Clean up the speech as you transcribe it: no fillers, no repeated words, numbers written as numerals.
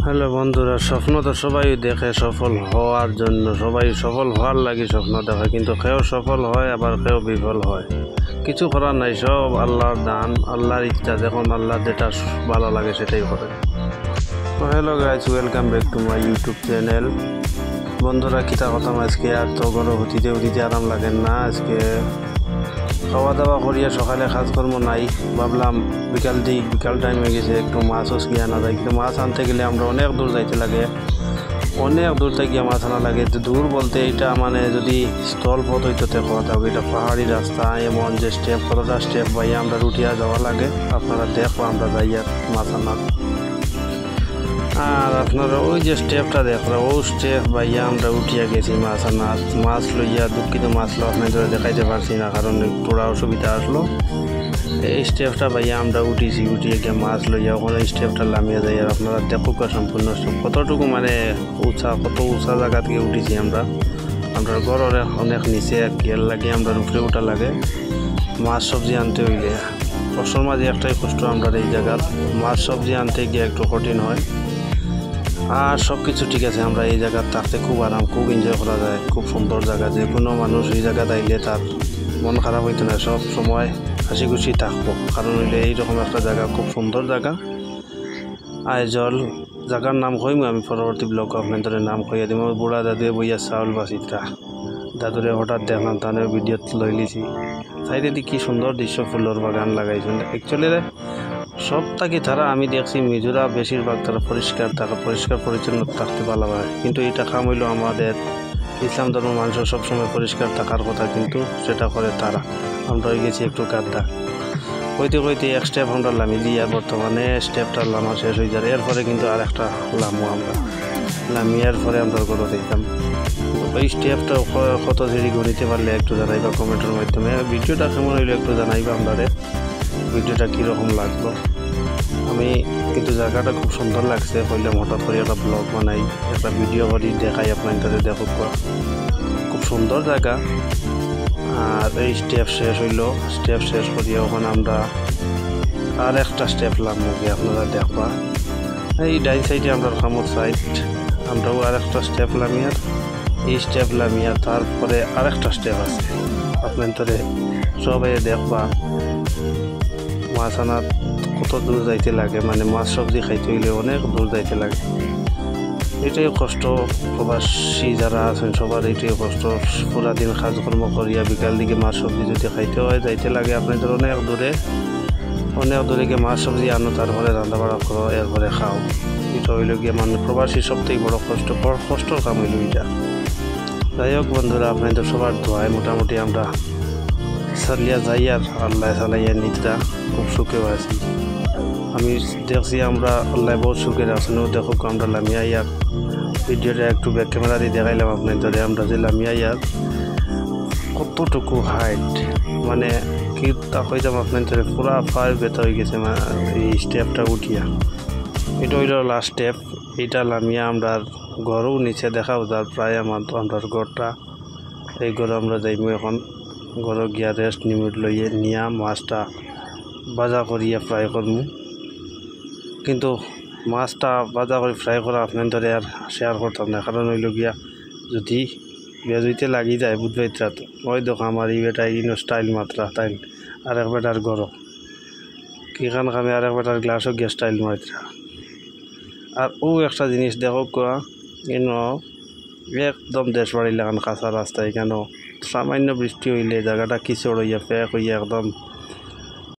Hello বন্ধুরা, স্বপ্ন তো সবাই দেখে সফল হওয়ার জন্য, সবাই সফল হওয়ার লাগে স্বপ্ন দেখে, কিন্তু কেউ সফল হয় আবার কেউ বিফল হয়। কিছু করার নাই, সব আল্লাহর দান, আল্লাহর ইচ্ছা। যখন আল্লাহ যেটা ভালো লাগে সেটাই করে। তো hello guys, welcome back to my YouTube channel. বন্ধুরা, কিতা কথা আজকে আর তো গরম হতিতে আরাম লাগেন না। আজকে খাওয়া দাওয়া করিয়া সকালে কাজকর্ম নাই, ভাবলাম বিকাল টাইম হয়ে গেছে, একটু মাছও গিয়ে আনা যায়। কিন্তু মাছ আনতে গেলে আমরা অনেক দূর যাইতে লাগে, অনেক দূর থেকে মাছ আনা লাগে। দূর বলতে এটা মানে যদি স্থল পথ হইতে কথা, এটা পাহাড়ি রাস্তা, এমন যে কতটা স্টেপ বাইয়া আমরা রুটিয়া যাওয়া লাগে। আপনারা দেখো আমরা যাইয়া মাছ আনার, আর আপনারা ওই যে স্টেপটা দেখরা, ও স্টেপ বাইয়া আমরা উঠিয়া গেছি মাছ আনার। মাছ লইয়া, দুঃখিত মাছ লো আপনাদের দেখাইতে পারছি না, কারণ পুরা অসুবিধা আসলো। এই স্টেপটা বাইয়া আমরা উঠিয়ে গিয়ে মাছ লইয়া ওখানে স্টেপটা নামিয়ে যাই। আর আপনারা দেখুক সম্পূর্ণ কতটুকু মানে কত উঁচা জায়গা থেকে উঠেছি আমরা ঘরের অনেক নিচে গেল লাগে, আমরা উপরে উঠা লাগে। মাছ সবজি আনতে হইলে কষ্টর মাঝে একটাই কষ্ট, আমরা এই জায়গার মাছ সবজি আনতে গিয়ে একটু কঠিন হয়। আর সব কিছু ঠিক আছে, আমরা এই জায়গার থাকতে খুব আরাম, খুব এনজয় করা যায়, খুব সুন্দর জায়গা। যে কোনো মানুষ এই জায়গাতে আইলে তার মন খারাপ হইতো না, সব সময় হাসি খুশি থাকবো। কারণ হইলে এইরকম একটা জায়গা, খুব সুন্দর জায়গা। আইজল জায়গার নাম কইম আমি পরবর্তী ব্লগ আপনাদের নাম কইয়া দিব। বুড়া দাদুয়ে বইয়া চাউল বাসিতরা, দাদুরে হঠাৎ দেখলাম, তাহলে ভিডিওত লই লিছি। সাইডে কি সুন্দর দৃশ্য, ফুলের বাগান লাগাইছেন। অ্যাকচুয়ালি সব থাকি তারা আমি দেখছি মিজোরা বেশিরভাগ তারা পরিষ্কার পরিচ্ছন্ন থাকতে ভালো হয়। কিন্তু এটা কাম হইল আমাদের ইসলাম ধর্ম মানুষের সবসময় পরিষ্কার থাকার কথা, কিন্তু সেটা করে তারা। আমরা হয়ে গেছি একটু গাদ্দা। কইতে এক স্টেপ আমরা লামি দিয়া, বর্তমানে স্টেপটা লামা শেষ হয়ে যায়। এরপরে কিন্তু আর একটা লামো আমরা লামিয়ার পরে আমরা ঘরে দিতাম। ওই স্টেপটা কত দেরি গণিতে পারলে একটু জানাইবা কমেন্টের মাধ্যমে। ভিডিওটা কেমন হইলে একটু জানাইবা আমাদের, ভিডিওটা কীরকম লাগলো। আমি কিন্তু জায়গাটা খুব সুন্দর লাগছে, হইলে হঠাৎ করে একটা ব্লগ বানাই, একটা ভিডিও করি দেখাই আপনাদের দেখুক। খুব সুন্দর জায়গা। আর এই স্টেপ শেষ হইল, স্টেপ শেষ করিয়া ওখানে আমরা আর একটা স্টেপ লামো গিয়ে আপনারা দেখবা। এই ডাইন সাইডে আমরা খামর সাইড, আমরাও আর একটা স্টেপ লামিয়ার, এই স্টেপ লামিয়া তারপরে আর একটা স্টেপ আছে। আপনাদের সবাই দেখবা মাছ আনার কত দূর যাইতে লাগে, মানে মাছ সবজি খাইতে হইলে অনেক দূর যাইতে লাগে। এটাই কষ্ট, প্রবাসী যারা আছেন সবার এটাই কষ্ট। পুরা দিন কাজকর্ম করিয়া বিকাল দিকে মাছ সবজি যদি খাইতে হয়, যাইতে লাগে আপনাদের অনেক দূরে গিয়ে মাছ সবজি আনো, তারপরে রান্না বাড়া করো, এরপরে খাও। এটা হইল গিয়ে মানে প্রবাসী সবথেকে বড় কষ্টর কাম হইল এটা। যাই হোক বন্ধুরা, আপনাদের সবার দোয়ায় মোটামুটি আমরা চালিয়া যাই, আর আল্লাহ চালাইয়া নিতরা খুব সুখেও আছি। আমি দেখছি আমরা আল্লাহ বহুত সুখে রাখছেন। দেখুক আমরা লামিয়া ইয়ার ভিডিওটা একটু ব্যাক ক্যামেরা দিয়ে দেখাইলাম আপনাদের। আমরা যে লামিয়া ইয়ার কতটুকু হাইট, মানে কি তা হইতাম আপনাদের পুরা পায়ের ব্যথা হয়ে গেছে এই স্টেপটা উঠিয়া। এটা হইল লাস্ট স্টেপ। এইটা লামিয়া আমরা ঘরও নিচে দেখাও যার প্রায় আমরা ঘরটা, এই ঘরে আমরা যাইমু এখন। ঘরে গিয়া রেস্ট লইয়ে নিয়া মাছটা ভাজা করিয়া ফ্রাই করমু। কিন্তু মাছটা ভাজা করে ফ্রাই করা আপনাদের আর শেয়ার করতাম না, কারণ হইল গিয়া যদি বেজইতে লাগি যায় বুধবাইত্রা, তো ওই দেখো আমার এই বেটা ইনো স্টাইল মাত্রা তাই, আর এক বেটার গরম কিখান খামে, আর এক বেটার গ্লাসও গিয়া স্টাইল মাত্রা। আর ও একটা জিনিস দেখো ইনো একদম দেশবাড়ি লাগান কাঁচা রাস্তা, এখানেও সামান্য বৃষ্টি হইলে জায়গাটা কিচড় হইয়া প্যাক হইয়া একদম